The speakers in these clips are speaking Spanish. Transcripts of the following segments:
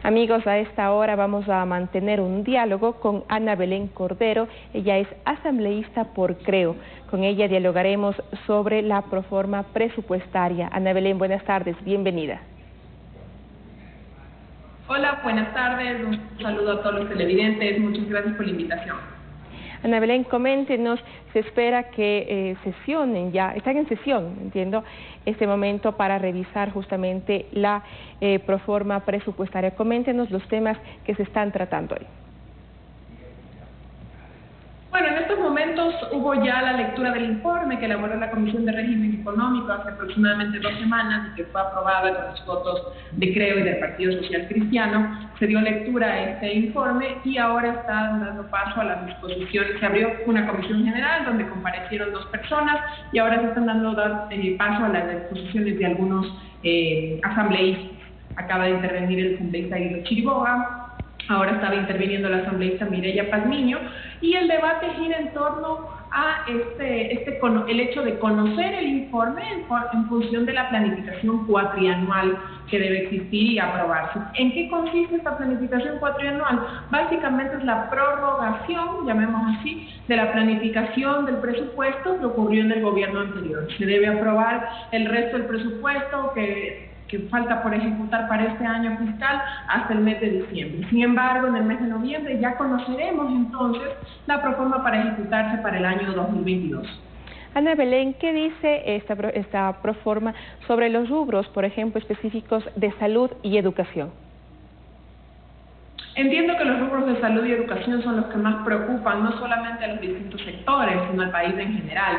Amigos, a esta hora vamos a mantener un diálogo con Ana Belén Cordero. Ella es asambleísta por Creo. Con ella dialogaremos sobre la proforma presupuestaria. Ana Belén, buenas tardes, bienvenida. Hola, buenas tardes, un saludo a todos los televidentes, muchas gracias por la invitación. Ana Belén, coméntenos, se espera que sesionen ya, están en sesión, entiendo, este momento para revisar justamente la proforma presupuestaria. Coméntenos los temas que se están tratando hoy. Bueno, en estos momentos hubo ya la lectura del informe que elaboró la Comisión de Régimen Económico hace aproximadamente 2 semanas y que fue aprobada con los votos de Creo y del Partido Social Cristiano. Se dio lectura a este informe y ahora están dando paso a las disposiciones. Se abrió una comisión general donde comparecieron 2 personas y ahora se están dando paso a las disposiciones de algunos asambleístas. Acaba de intervenir el asambleísta Guido Chiriboga. Ahora estaba interviniendo la asambleísta Mireya Pazmiño y el debate gira en torno a el hecho de conocer el informe en función de la planificación cuatrianual que debe existir y aprobarse. ¿En qué consiste esta planificación cuatrianual? Básicamente es la prorrogación, llamemos así, de la planificación del presupuesto que ocurrió en el gobierno anterior. Se debe aprobar el resto del presupuesto que falta por ejecutar para este año fiscal hasta el mes de diciembre. Sin embargo, en el mes de noviembre ya conoceremos entonces la proforma para ejecutarse para el año 2022. Ana Belén, ¿qué dice esta proforma sobre los rubros, por ejemplo, específicos de salud y educación? Entiendo que los rubros de salud y educación son los que más preocupan, no solamente a los distintos sectores, sino al país en general.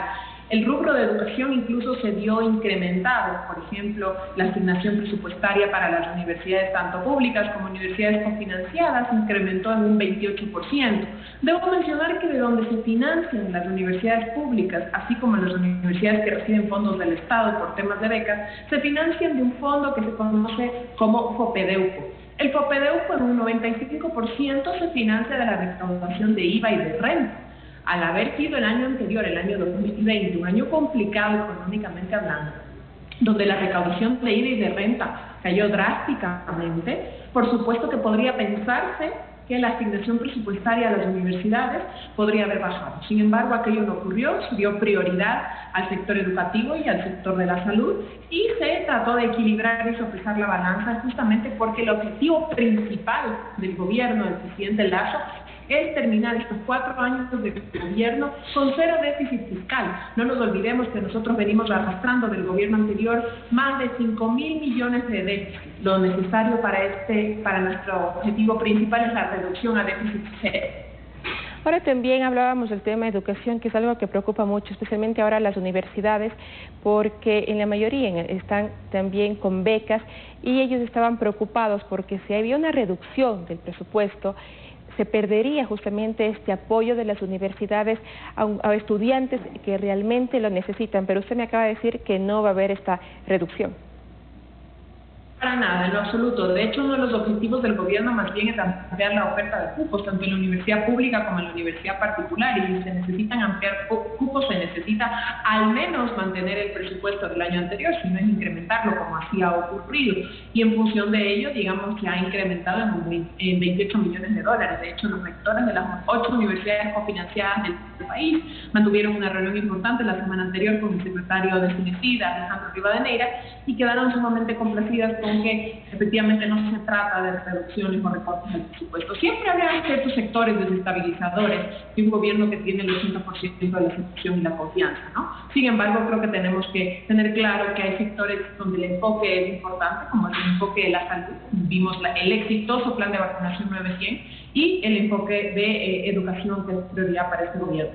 El rubro de educación incluso se vio incrementado, por ejemplo, la asignación presupuestaria para las universidades, tanto públicas como universidades cofinanciadas, incrementó en un 28%. Debo mencionar que de donde se financian las universidades públicas, así como las universidades que reciben fondos del Estado por temas de becas, se financian de un fondo que se conoce como FOPEDEUCO. El FOPEDEUCO en un 95% se financia de la recaudación de IVA y de renta. Al haber sido el año anterior, el año 2020, un año complicado económicamente hablando, donde la recaudación de IVA y de renta cayó drásticamente, por supuesto que podría pensarse que la asignación presupuestaria a las universidades podría haber bajado. Sin embargo, aquello no ocurrió, se dio prioridad al sector educativo y al sector de la salud y se trató de equilibrar y sopesar la balanza justamente porque el objetivo principal del gobierno del presidente Lasso es terminar estos 4 años de gobierno con 0 déficit fiscal. No nos olvidemos que nosotros venimos arrastrando del gobierno anterior más de 5.000 millones de déficit. Lo necesario para nuestro objetivo principal es la reducción a déficit cero. Ahora también hablábamos del tema de educación, que es algo que preocupa mucho, especialmente ahora las universidades, porque en la mayoría están también con becas y ellos estaban preocupados porque si había una reducción del presupuesto, se perdería justamente este apoyo de las universidades a estudiantes que realmente lo necesitan. Pero usted me acaba de decir que no va a haber esta reducción. Para nada, en lo absoluto. De hecho, uno de los objetivos del gobierno más bien es ampliar la oferta de cupos, tanto en la universidad pública como en la universidad particular. Y si se necesitan ampliar cupos, se necesita al menos mantener el presupuesto del año anterior, si no es incrementarlo como así ha ocurrido. Y en función de ello, digamos que ha incrementado en 28 millones de dólares. De hecho, los rectores de las 8 universidades cofinanciadas del país mantuvieron una reunión importante la semana anterior con el secretario de CINESID, Alejandro Rivadeneira, y quedaron sumamente complacidas con que efectivamente no se trata de reducciones o recortes del presupuesto. Siempre habrá ciertos sectores desestabilizadores de un gobierno que tiene el 80% de la aceptación y la confianza, ¿no? Sin embargo, creo que tenemos que tener claro que hay sectores donde el enfoque es importante, como el enfoque de la salud. Vimos el exitoso plan de vacunación 900 y el enfoque de educación, que es prioridad para este gobierno.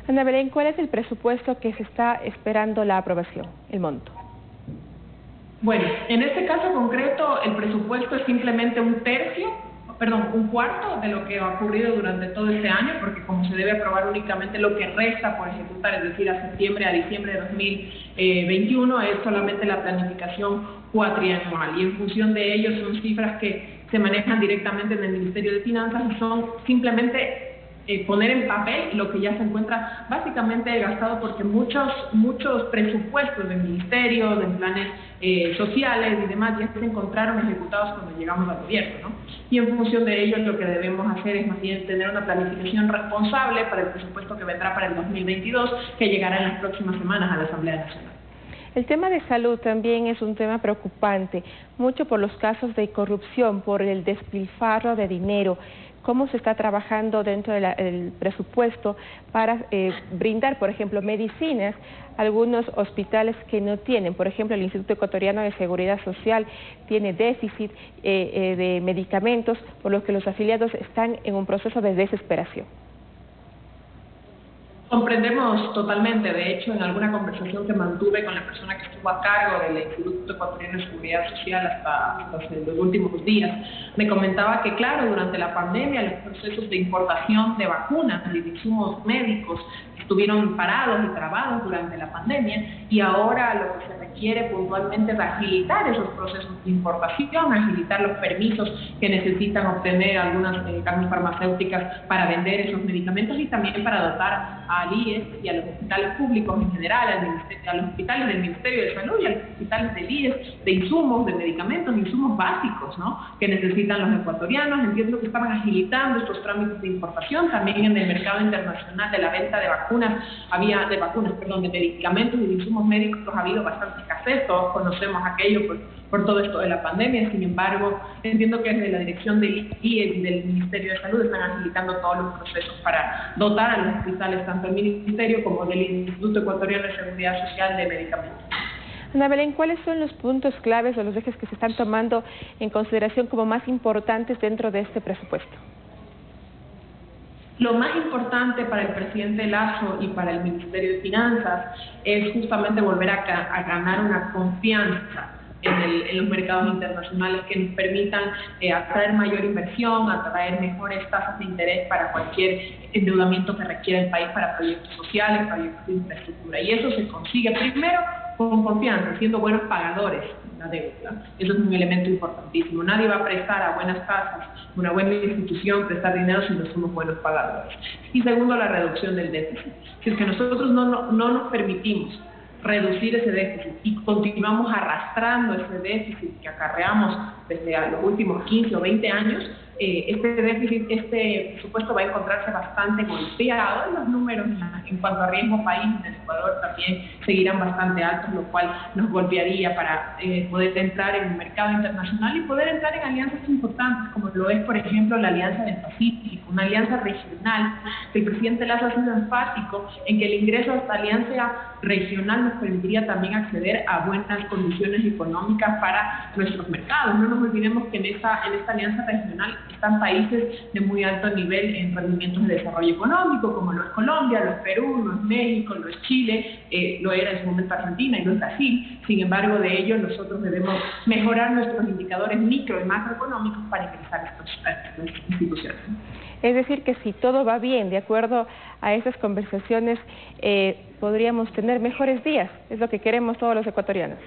Ana Belén, ¿cuál es el presupuesto que se está esperando la aprobación, el monto? Bueno, en este caso concreto, el presupuesto es simplemente un cuarto de lo que ha ocurrido durante todo este año, porque como se debe aprobar únicamente lo que resta por ejecutar, es decir, a diciembre de 2021, es solamente la planificación cuatrianual. Y en función de ello son cifras que se manejan directamente en el Ministerio de Finanzas y son simplemente poner en papel lo que ya se encuentra básicamente gastado, porque muchos presupuestos del ministerio, de planes sociales y demás ya se encontraron ejecutados cuando llegamos al gobierno, ¿no? Y en función de ello lo que debemos hacer es más bien tener una planificación responsable para el presupuesto que vendrá para el 2022, que llegará en las próximas semanas a la Asamblea Nacional. El tema de salud también es un tema preocupante, mucho por los casos de corrupción, por el despilfarro de dinero. ¿Cómo se está trabajando dentro del presupuesto para brindar, por ejemplo, medicinas a algunos hospitales que no tienen? Por ejemplo, el Instituto Ecuatoriano de Seguridad Social tiene déficit de medicamentos, por lo que los afiliados están en un proceso de desesperación. Comprendemos totalmente. De hecho, en alguna conversación que mantuve con la persona que estuvo a cargo del Instituto Ecuatoriano de Seguridad Social hasta los últimos días, me comentaba que, claro, durante la pandemia los procesos de importación de vacunas y de insumos médicos estuvieron parados y trabados durante la pandemia, y ahora lo que se requiere puntualmente es agilitar esos procesos de importación, agilitar los permisos que necesitan obtener algunas casas farmacéuticas para vender esos medicamentos, y también para dotar al IES y a los hospitales públicos en general, a los hospitales del Ministerio de Salud y a los hospitales del IES, de insumos, de medicamentos, insumos básicos, ¿no?, que necesitan los ecuatorianos. Entiendo que estaban agilitando estos trámites de importación. También en el mercado internacional de la venta de de medicamentos y de insumos médicos ha habido bastante escasez. Todos conocemos aquello por todo esto de la pandemia. Sin embargo, entiendo que desde la dirección del IES y del Ministerio de Salud están agilitando todos los procesos para dotar a los hospitales, tanto del Ministerio como del Instituto Ecuatoriano de Seguridad Social, de medicamentos. Ana Belén, ¿cuáles son los puntos claves o los ejes que se están tomando en consideración como más importantes dentro de este presupuesto? Lo más importante para el presidente Lasso y para el Ministerio de Finanzas es justamente volver a ganar una confianza en los mercados internacionales que nos permitan atraer mayor inversión, atraer mejores tasas de interés para cualquier endeudamiento que requiera el país para proyectos sociales, proyectos de infraestructura. Y eso se consigue primero con confianza, siendo buenos pagadores de la deuda. Eso es un elemento importantísimo. Nadie va a prestar a buenas tasas, una buena institución, prestar dinero si no somos buenos pagadores. Y segundo, la reducción del déficit. Si es que nosotros no nos permitimos reducir ese déficit y continuamos arrastrando ese déficit que acarreamos desde los últimos 15 o 20 años, este presupuesto va a encontrarse bastante golpeado, y los números en cuanto a riesgo país en Ecuador también seguirán bastante altos, lo cual nos golpearía para poder entrar en un mercado internacional y poder entrar en alianzas importantes, como lo es, por ejemplo, la Alianza del Pacífico, una alianza regional, que el presidente Lasso ha sido enfático en que el ingreso a esta alianza regional nos permitiría también acceder a buenas condiciones económicas para nuestros mercados. No nos olvidemos que en esta alianza regional están países de muy alto nivel en rendimientos de desarrollo económico, como lo es Colombia, lo es Perú, lo es México, lo es Chile, lo era en su momento Argentina y lo es Brasil. Sin embargo, de ello nosotros debemos mejorar nuestros indicadores micro y macroeconómicos para ingresar a estas instituciones. Es decir, que si todo va bien, de acuerdo a esas conversaciones, podríamos tener mejores días. Es lo que queremos todos los ecuatorianos.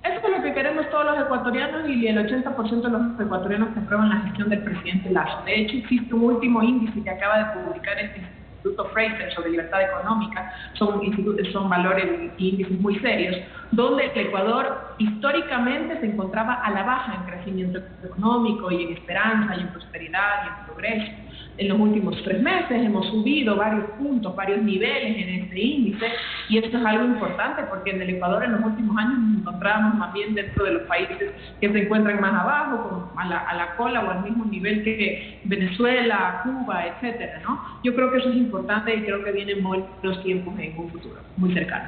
Eso es lo que queremos todos los ecuatorianos, y el 80% de los ecuatorianos que aprueban la gestión del presidente Lasso. De hecho, existe un último índice que acaba de publicar este Instituto Fraser sobre libertad económica. Son valores y índices muy serios, donde el Ecuador históricamente se encontraba a la baja en crecimiento económico y en esperanza y en prosperidad y en progreso. En los últimos 3 meses hemos subido varios puntos, varios niveles en este índice, y esto es algo importante porque en el Ecuador en los últimos años nos encontramos más bien dentro de los países que se encuentran más abajo, como a la cola o al mismo nivel que Venezuela, Cuba, etcétera, ¿no? Yo creo que eso es importante y creo que vienen buenos tiempos en un futuro muy cercano.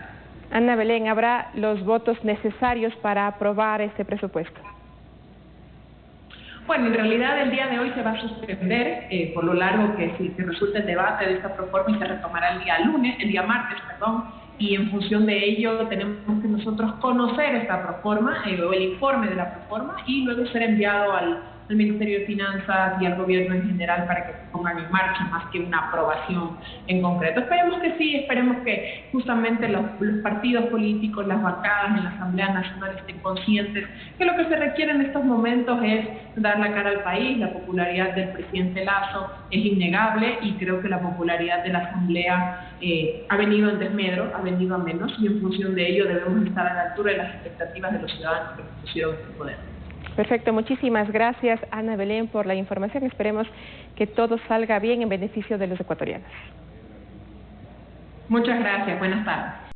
Ana Belén, ¿habrá los votos necesarios para aprobar este presupuesto? Bueno, en realidad el día de hoy se va a suspender por lo largo que resulta el debate de esta proforma, y se retomará el día martes, y en función de ello tenemos que nosotros conocer esta proforma o el informe de la proforma, y luego ser enviado al Ministerio de Finanzas y al gobierno en general para que se pongan en marcha más que una aprobación en concreto. Esperemos que sí, esperemos que justamente los partidos políticos, las bancadas en la Asamblea Nacional estén conscientes que lo que se requiere en estos momentos es dar la cara al país. La popularidad del presidente Lasso es innegable y creo que la popularidad de la Asamblea ha venido en desmedro, ha venido a menos, y en función de ello debemos estar a la altura de las expectativas de los ciudadanos que nos pusieron este poder. Perfecto, muchísimas gracias Ana Belén por la información. Esperemos que todo salga bien en beneficio de los ecuatorianos. Muchas gracias, buenas tardes.